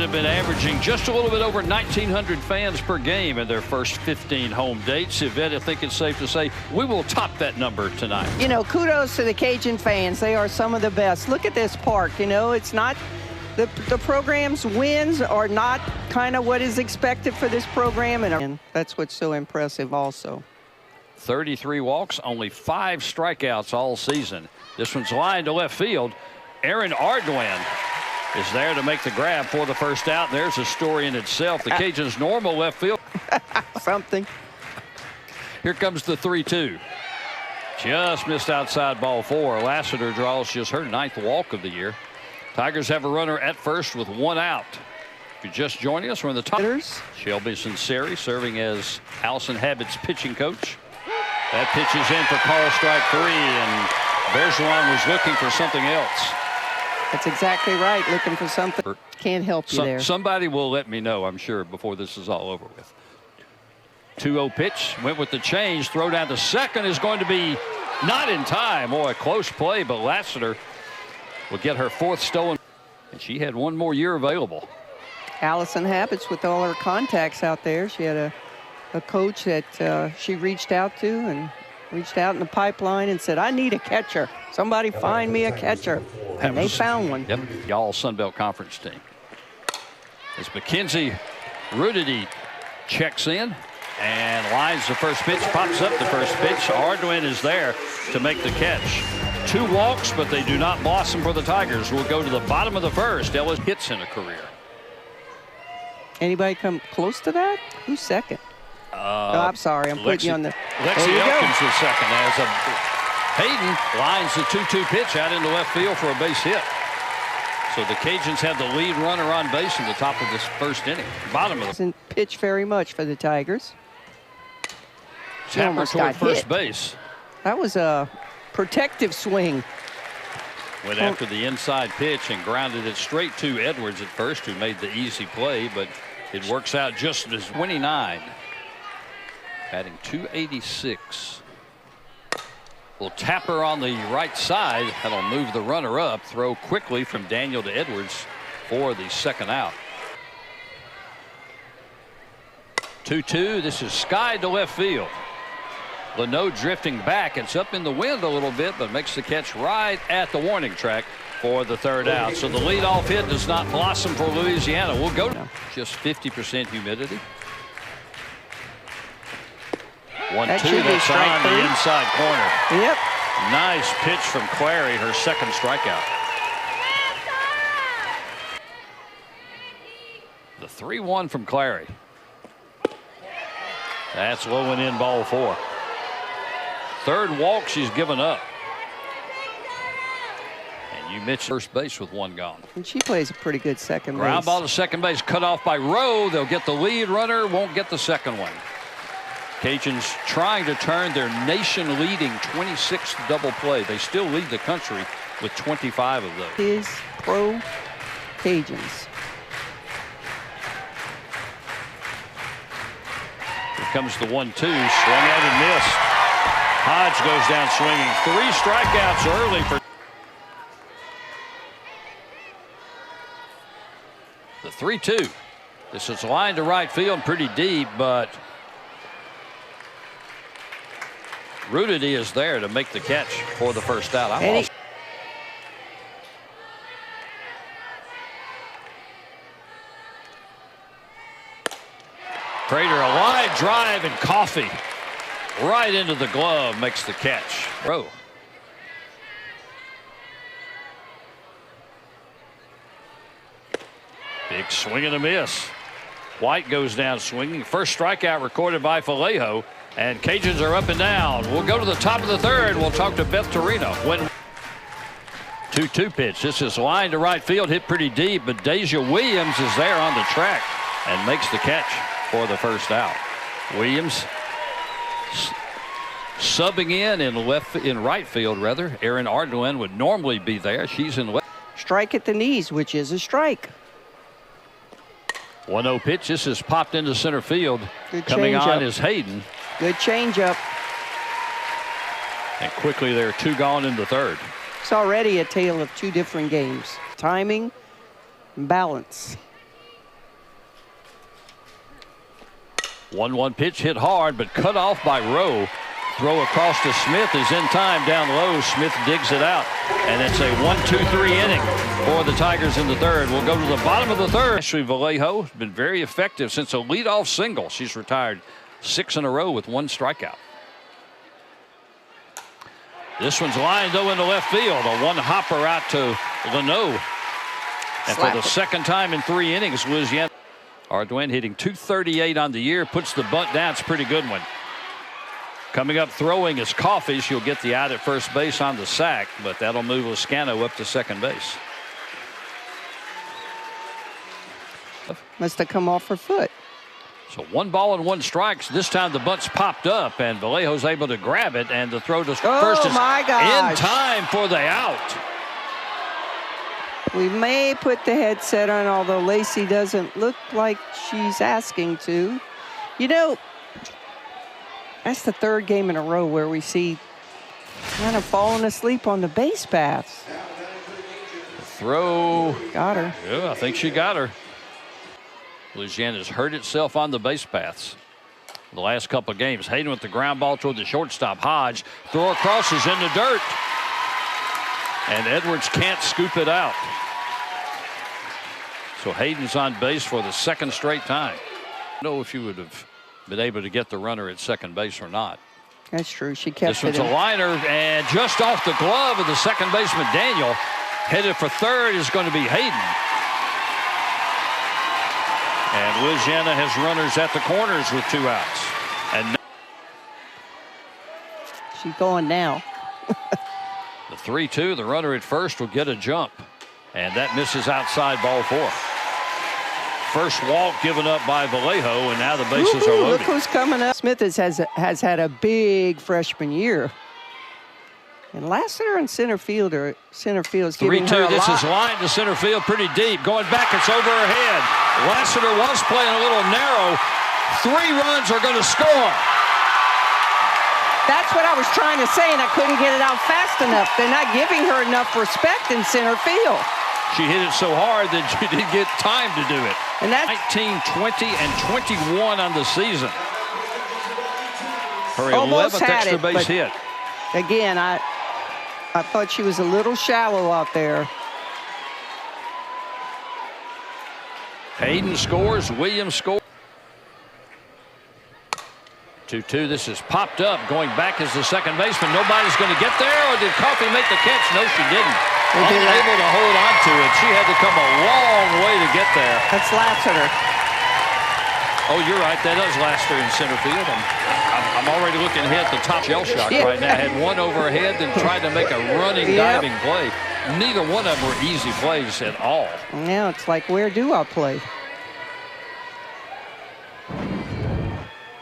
have been averaging just a little bit over 1,900 fans per game in their first 15 home dates. Yvette, I think it's safe to say we will top that number tonight. You know, kudos to the Cajun fans. They are some of the best. Look at this park. You know, it's not the program's wins are not kind of what is expected for this program, and that's what's so impressive also. 33 walks, only 5 strikeouts all season. This one's lined to left field. Aaron Ardoin is there to make the grab for the first out. There's a story in itself. The Cajuns' normal left field. Something. Here comes the 3-2. Just missed outside ball 4. Lassiter draws just her 9th walk of the year. Tigers have a runner at first with 1 out. If you're just joining us, we're in the top. Shelby Sinceri serving as Allison Habit's pitching coach. That pitch is in for call strike 3, and Bergeron was looking for something else. That's exactly right. Looking for something. Can't help you there. Somebody will let me know, I'm sure, before this is all over with. 2-0 pitch. Went with the change. Throw down to second is going to be not in time. Oh, a close play, but Lassiter will get her 4th stolen. And she had 1 more year available. Allison Habits with all her contacts out there. She had a coach that she reached out to and reached out in the pipeline and said, I need a catcher. Somebody find me a catcher. And they found one. Yep, y'all Sunbelt Conference team. As Mackenzie Rudity checks in and lines the first pitch, pops up the first pitch. Ardoin is there to make the catch. 2 walks, but they do not blossom for the Tigers. We'll go to the bottom of the first. Ellis hits in a career. Anybody come close to that? Who's second? Oh, I'm sorry. I'm putting you on the. Lexi Elkins is second as Hayden lines the 2-2 pitch out into left field for a base hit. So the Cajuns have the lead runner on base in the top of this first inning. Bottom of the. Doesn't pitch very much for the Tigers. Tapper toward first base. That was a protective swing. Went after the inside pitch and grounded it straight to Edwards at first, who made the easy play, but it works out just as 29. Batting .286. Will Tapper on the right side. That'll move the runner up. Throw quickly from Daniel to Edwards for the second out. 2-2. This is skied to left field. Leno drifting back. It's up in the wind a little bit, but makes the catch right at the warning track for the third out. So the leadoff hit does not blossom for Louisiana. We'll go to just 50% humidity. 1-2. That's on the inside corner. Yep. Nice pitch from Clary, her second strikeout. The 3-1 from Clary. That's low and in, ball 4. 3rd walk she's given up. And you mentioned first base with 1 gone. And she plays a pretty good second base. Ground ball to second base, cut off by Rowe. They'll get the lead runner, won't get the second one. Cajuns trying to turn their nation-leading 26th double play. They still lead the country with 25 of those. His pro Cajuns. Here comes the 1-2, swung out and missed. Hodge goes down swinging. 3 strikeouts early for the 3-2. This is lined to right field pretty deep, but Rudity is there to make the catch for the first out. Prater, a line drive and Coffey right into the glove makes the catch. Rowe. Big swing and a miss. White goes down swinging. First strikeout recorded by Vallejo. And Cajuns are up and down. We'll go to the top of the 3rd. We'll talk to Beth Torino. 2-2 pitch. This is lined to right field, hit pretty deep, but Deja Williams is there on the track and makes the catch for the first out. Williams subbing in right field rather. Aaron Ardoin would normally be there. She's in left. Strike at the knees, which is a strike. 1-0 pitch. This is popped into center field. Good Coming on change-up. is Hayden. Good changeup. And quickly they're 2 gone in the 3rd. It's already a tale of 2 different games. Timing and balance. 1-1 pitch hit hard, but cut off by Rowe. Throw across to Smith is in time down low. Smith digs it out, and it's a 1-2-3 inning for the Tigers in the third. We'll go to the bottom of the third. Ashley Vallejo has been very effective since a leadoff single. She's retired 6 in a row with 1 strikeout. This one's lined though into left field. A 1-hopper out to Leno. And for the second time in 3 innings, Louisiana. Ardoin hitting .238 on the year, puts the bunt down. It's a pretty good one. Coming up throwing is Coffey. She'll get the out at first base on the sack, but that'll move Lascano up to second base. Must have come off her foot. So 1 ball and 1 strikes. This time the bunt's popped up, and Vallejo's able to grab it, and the throw to first is in time for the out. We may put the headset on, although Lacey doesn't look like she's asking to. You know, that's the 3rd game in a row where we see kind of falling asleep on the base paths. The throw. Got her. Yeah, I think she got her. Louisiana's hurt itself on the base paths the last couple of games. Hayden with the ground ball toward the shortstop. Hodge. Throw across is in the dirt. And Edwards can't scoop it out. So Hayden's on base for the 2nd straight time. I don't know if you would have been able to get the runner at second base or not. That's true. She kept this one's a liner, and just off the glove of the second baseman Daniel. Headed for third is going to be Hayden. And Louisiana has runners at the corners with 2 outs. And she's going now. The 3-2, the runner at first will get a jump. And that misses outside, ball 4. First walk given up by Vallejo, and now the bases are loaded. Look who's coming up. Smith has had a big freshman year. And Lassiter in center field is giving 3-2. her a This lot. is lined to center field pretty deep. Going back, it's over her head. Lassiter was playing a little narrow. 3 runs are going to score. That's what I was trying to say, and I couldn't get it out fast enough. They're not giving her enough respect in center field. She hit it so hard that she didn't get time to do it. And that's 19, 20, and 21 on the season. Her almost 11th had extra it, base hit. Again, I thought she was a little shallow out there. Hayden scores. Williams scores. 2-2. This is popped up. Going back as the second baseman. Nobody's going to get there. Or did Coffey make the catch? No, she didn't. Unable to hold on to it. She had to come a long way to get there. That's Lassiter. Oh, you're right. That is Lassiter in center field. I'm already looking ahead at the top shell shot right now. Had one over her head, then tried to make a running, diving play. Neither one of them were easy plays at all. Now it's like, where do I play?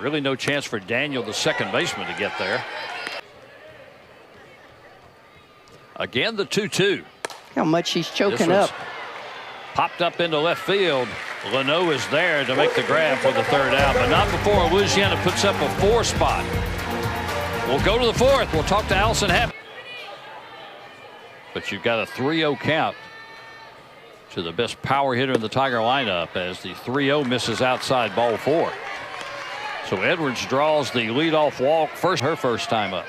Really no chance for Daniel, the second baseman, to get there. Again, the 2-2. How much she's choking up. Popped up into left field. Leno is there to make the grab for the 3rd out, but not before Louisiana puts up a 4 spot. We'll go to the 4th. We'll talk to Allison Happ. But you've got a 3-0 count to the best power hitter in the Tiger lineup as the 3-0 misses outside, ball 4. So Edwards draws the leadoff walk, her first time up.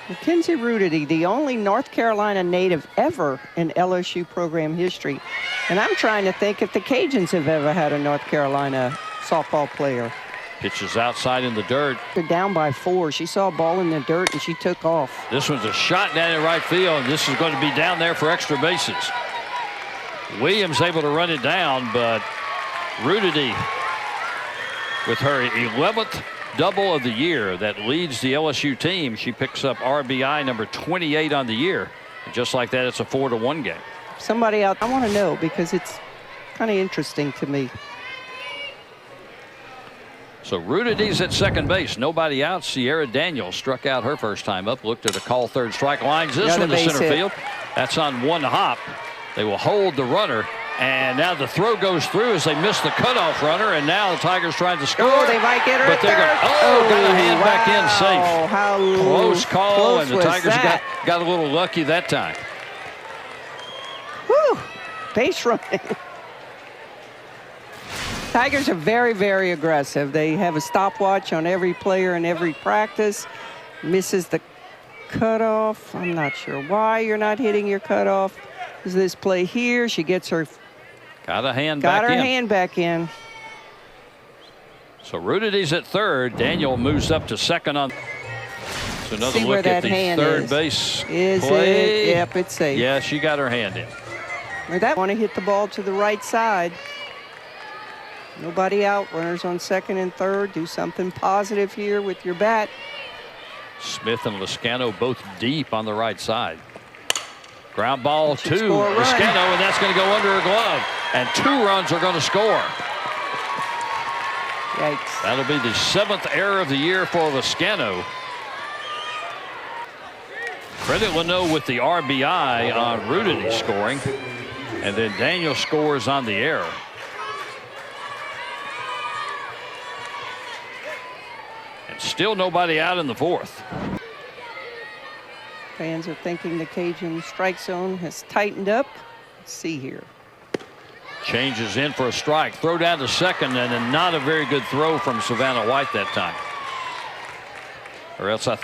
Mackenzie Rudity, the only North Carolina native ever in LSU program history. And I'm trying to think if the Cajuns have ever had a North Carolina softball player. Pitches outside in the dirt. They're down by 4. She saw a ball in the dirt and she took off. This one's a shot down in right field, and this is going to be down there for extra bases. Williams able to run it down, but Rudity with her 11th double of the year that leads the LSU team. She picks up RBI number 28 on the year. And just like that, it's a 4-1 game. Somebody out, I want to know because it's kind of interesting to me. So Rudity's at second base. Nobody out. Sierra Daniels struck out her first time up. Looked at a call, 3rd strike. Lines this one to center field. That's on 1 hop. They will hold the runner. And now the throw goes through as they miss the cutoff runner, and now the Tigers trying to score. Oh, they might get her but they're going, got a hand back in safe. How close call, close and the Tigers that? got a little lucky that time. Whew, base running. Tigers are very, very aggressive. They have a stopwatch on every player in every practice. Misses the cutoff. I'm not sure why you're not hitting your cutoff. Is this play here? She gets her. Got a hand got back her in. hand back in. So Rudity's at third. Daniel moves up to second on. So another See where look at that the hand third is. base Is play. it? Yep, it's safe. Yeah, she got her hand in. That want to hit the ball to the right side. Nobody out. Runners on second and third. Do something positive here with your bat. Smith and Lascano both deep on the right side. Ground ball to Lascano, and that's going to go under her glove. And 2 runs are going to score. Yikes. That'll be the 7th error of the year for Lascano. Credit Leno with the RBI on Rudity scoring. And then Daniel scores on the error. And still nobody out in the 4th. Fans are thinking the Cajun strike zone has tightened up. Let's see here. Changes in for a strike. Throw down to second, and then not a very good throw from Savannah White that time. Or else a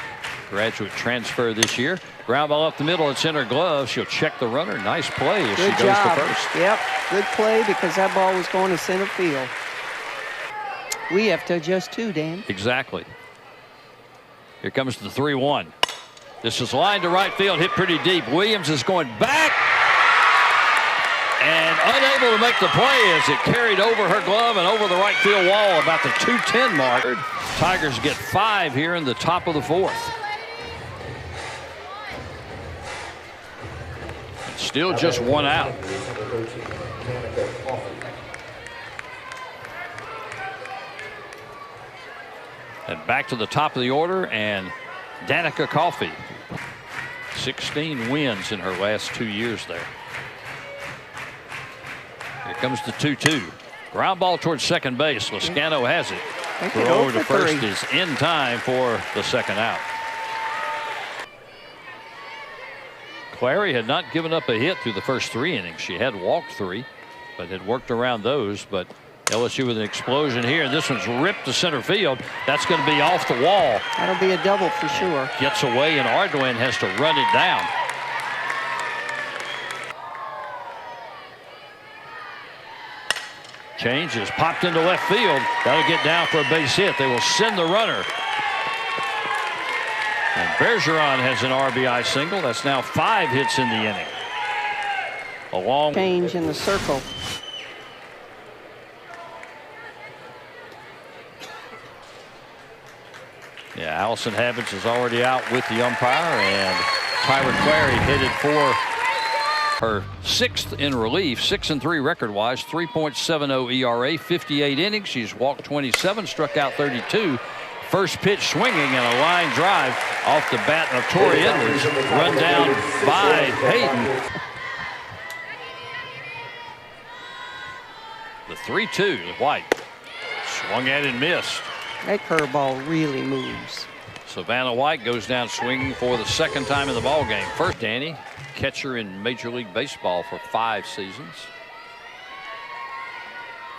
graduate transfer this year. Ground ball up the middle. It's in her glove. She'll check the runner. Nice play as she goes to first. Yep, good play because that ball was going to center field. We have to adjust too, Dan. Exactly. Here comes the 3-1. This is lined to right field, hit pretty deep. Williams is going back and unable to make the play as it carried over her glove and over the right field wall about the 210 mark. Tigers get 5 here in the top of the 4th. And still just 1 out. And back to the top of the order, and Danica Coffey, 16 wins in her last 2 years there. Here comes the 2-2. Ground ball towards second base. Lascano has it. Throw to first is in time for the second out. Clary had not given up a hit through the first 3 innings. She had walked 3, but had worked around those. But LSU with an explosion here, and this one's ripped to center field. That's going to be off the wall. That'll be a double for sure. Gets away, and Ardoin has to run it down. Change is popped into left field. That'll get down for a base hit. They will send the runner. And Bergeron has an RBI single. That's now 5 hits in the inning. A long change in the circle. Yeah, Allison Habits is already out with the umpire, and Tyra Clary headed for her 6th in relief, 6-3 record-wise, 3.70 ERA, 58 innings. She's walked 27, struck out 32. First pitch swinging and a line drive off the bat of Tori Edwards, run down by Hayden. The 3-2, White swung at and missed. That curveball really moves. Savannah White goes down swinging for the 2nd time in the ball game. First, Danny, catcher in Major League Baseball for 5 seasons.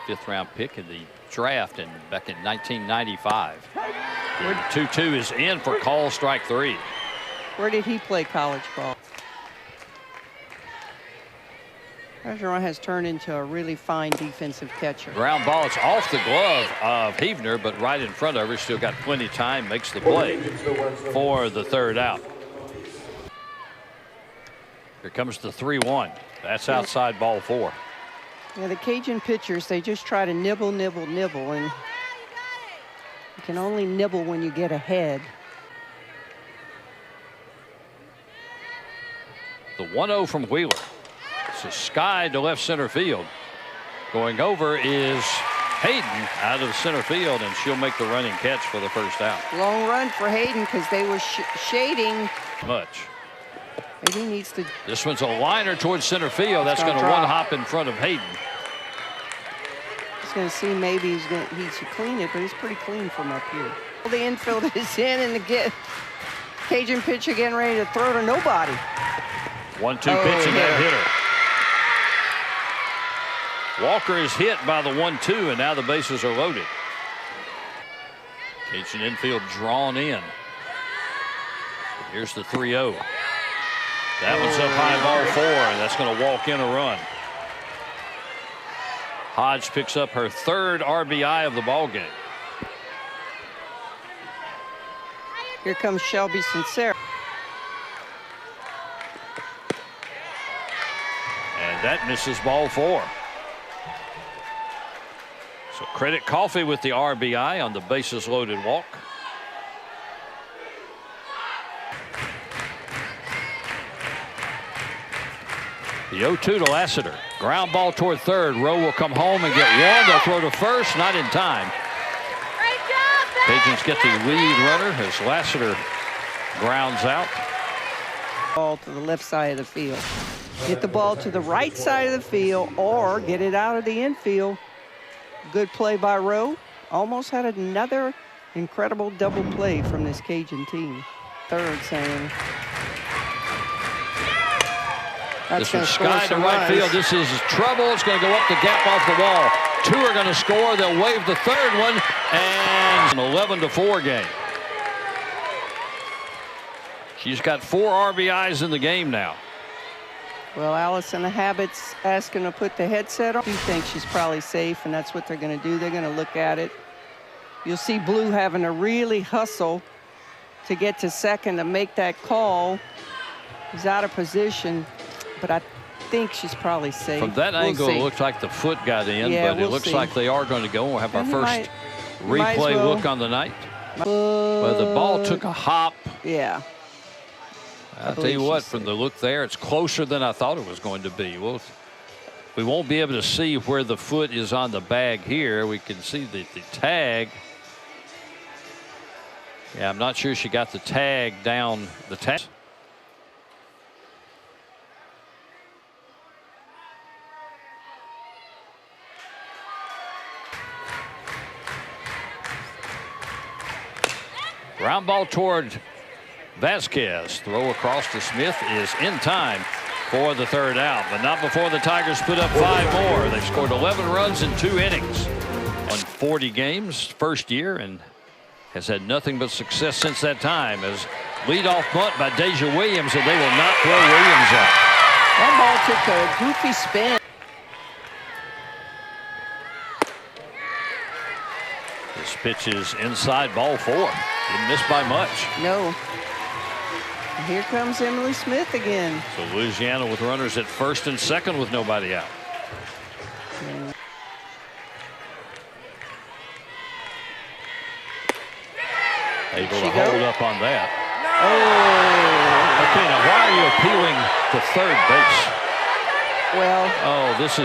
5th round pick in the draft back in 1995. 2-2 is in for call strike 3. Where did he play college ball? Bergeron has turned into a really fine defensive catcher. Ground ball, it's off the glove of Heavner, but right in front of her. Still got plenty of time, makes the play for the 3rd out. Here comes the 3-1. That's outside ball 4. Yeah, the Cajun pitchers, they just try to nibble, nibble, nibble, and you can only nibble when you get ahead. The 1-0 from Wheeler. It's a sky to left center field. Going over is Hayden out of center field, and she'll make the running catch for the 1st out. Long run for Hayden because they were shading. Much. Hayden needs to. This one's a liner towards center field. That's going to one hop in front of Hayden. He's going to see maybe he should clean it, but he's pretty clean from up here. The infield is in, and the Cajun pitcher getting ready to throw to nobody. 1-2 pitch and that hitter. Walker is hit by the 1-2, and now the bases are loaded. Cajun infield drawn in. Here's the 3-0. That one's up high, ball 4, and that's going to walk in a run. Hodge picks up her 3rd RBI of the ball game. Here comes Shelby Sincere. And that misses ball 4. So credit Coffey with the RBI on the bases loaded walk. The 0-2 to Lassiter. Ground ball toward 3rd. Rowe will come home and get 1. They'll throw to 1st. Not in time. Cajuns get the lead runner as Lassiter grounds out. Ball to the left side of the field. Get the ball to the right side of the field or get it out of the infield. Good play by Rowe. Almost had another incredible double play from this Cajun team. 3rd saying. This is Sky to right field. This is trouble. It's going to go up the gap off the wall. 2 are going to score. They'll wave the 3rd one, and an 11-4 game. She's got 4 RBIs in the game now. Well, Allison Habit's asking to put the headset on. She thinks she's probably safe, and that's what they're going to do. They're going to look at it. You'll see Blue having to really hustle to get to 2nd to make that call. He's out of position, but I think she's probably safe. From that angle, it looks like the foot got in, but it looks like they are going to go. We'll have our first replay look on the night. Well, the ball took a hop. Yeah. I'll tell you what, from the look there, it's closer than I thought it was going to be. We won't be able to see where the foot is on the bag here. We can see the tag. Yeah, I'm not sure she got the tag down the tag. Ground ball toward Vasquez. Throw across to Smith is in time for the 3rd out, but not before the Tigers put up 5 more. They've scored 11 runs in 2 innings on 40 games, first year, and has had nothing but success since that time. As leadoff bunt by Deja Williams, and they will not throw Williams out. That ball took a goofy spin. This pitch is inside, ball 4. Didn't miss by much. No. Here comes Emily Smith again. So Louisiana with runners at 1st and 2nd with nobody out. Able to hold up on that. Oh. Okay, now why are you appealing to 3rd base? Well. Oh, this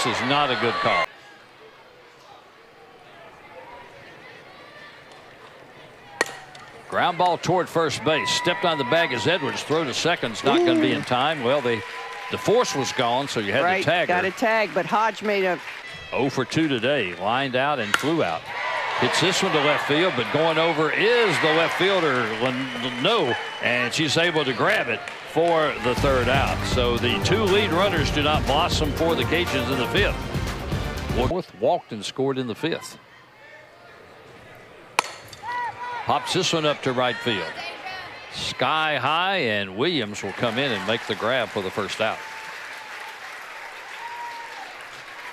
is not a good call. Ground ball toward 1st base. Stepped on the bag as Edwards. Throw to 2nd's not going to be in time. Well, the force was gone, so you had to tag her. Got a tag, but Hodge made a 0 for 2 today. Lined out and flew out. Hits this one to left field, but going over is the left fielder, no, and she's able to grab it for the 3rd out. So the 2 lead runners do not blossom for the Cajuns in the 5th. Fourth walked and scored in the 5th. Pops this one up to right field. Sky high, and Williams will come in and make the grab for the 1st out.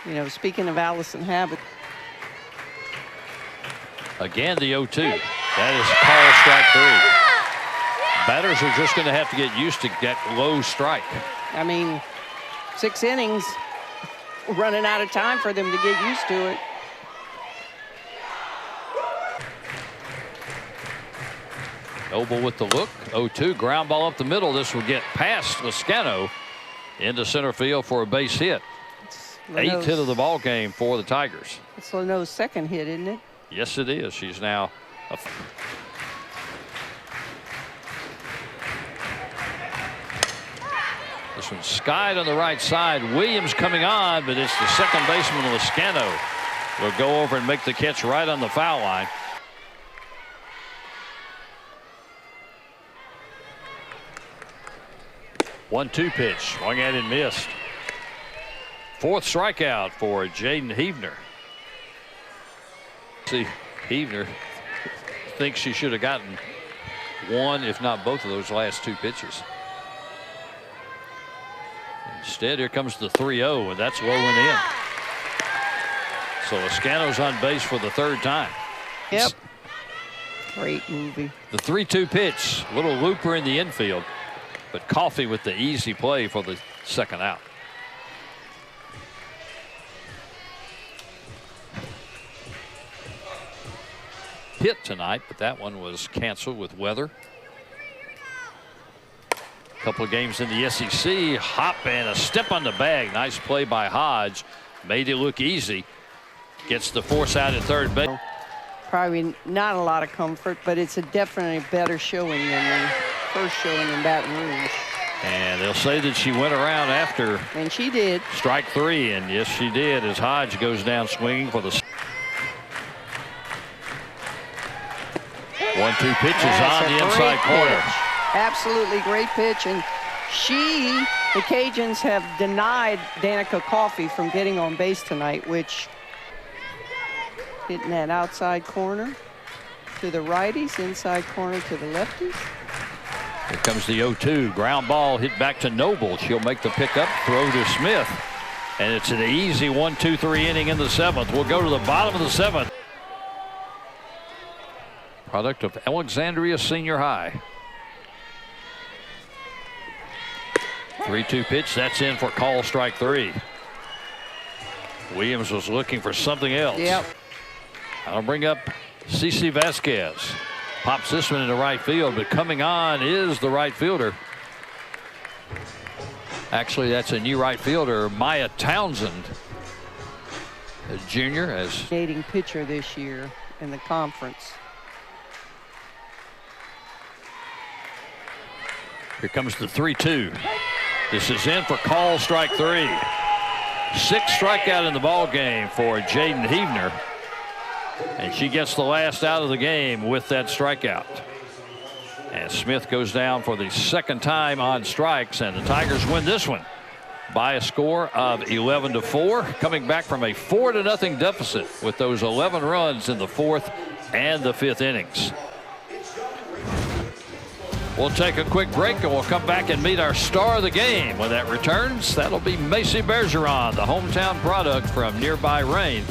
You know, speaking of Allison Habit. Again, the 0-2. That is called strike 3. Batters are just going to have to get used to that low strike. I mean, 6 innings, running out of time for them to get used to it. Noble with the look. 0-2. Ground ball up the middle. This will get past Lascano into center field for a base hit. 8th hit of the ball game for the Tigers. It's Leno's 2nd hit, isn't it? Yes, it is. She's now this one's skied on the right side. Williams coming on, but it's the 2nd baseman Lascano will go over and make the catch right on the foul line. 1-2 pitch. Swung at and missed. 4th strikeout for Jaden Heavner. See, Heavner thinks she should have gotten one, if not both of those last 2 pitches. Instead, here comes the 3-0, and that's low and in. So Lascano's on base for the 3rd time. Yep. Great movie. The 3-2 pitch, little looper in the infield, but Coffey with the easy play for the 2nd out. Hit tonight, but that one was canceled with weather. Couple of games in the SEC. Hop and a step on the bag. Nice play by Hodge. Made it look easy. Gets the force out at 3rd base. Probably not a lot of comfort, but it's a definitely better showing than the first showing in Baton Rouge. And they'll say that she went around after. And she did. Strike 3, and yes, she did, as Hodge goes down swinging for the 1-2 pitches on the inside corner. Absolutely great pitch, and the Cajuns have denied Danica Coffey from getting on base tonight, which hitting that outside corner to the righties, inside corner to the lefties. Here comes the 0-2 ground ball hit back to Noble. She'll make the pickup, throw to Smith, and it's an easy 1-2-3 inning in the 7th. We'll go to the bottom of the 7th. Product of Alexandria Senior High. 3-2 pitch, that's in for call strike 3. Williams was looking for something else. Yep. I'll bring up Cece Vasquez. Pops this one into right field, but coming on is the right fielder. Actually, that's a new right fielder, Maya Townsend, a junior. As leading pitcher this year in the conference. Here comes the 3-2. This is in for call strike 3. 6th strikeout in the ball game for Jaden Heavner, and she gets the last out of the game with that strikeout. And Smith goes down for the 2nd time on strikes, and the Tigers win this one by a score of 11-4, coming back from a 4-0 deficit with those 11 runs in the 4th and the 5th innings. We'll take a quick break, and we'll come back and meet our star of the game. When that returns, that'll be Macy Bergeron, the hometown product from nearby Rain.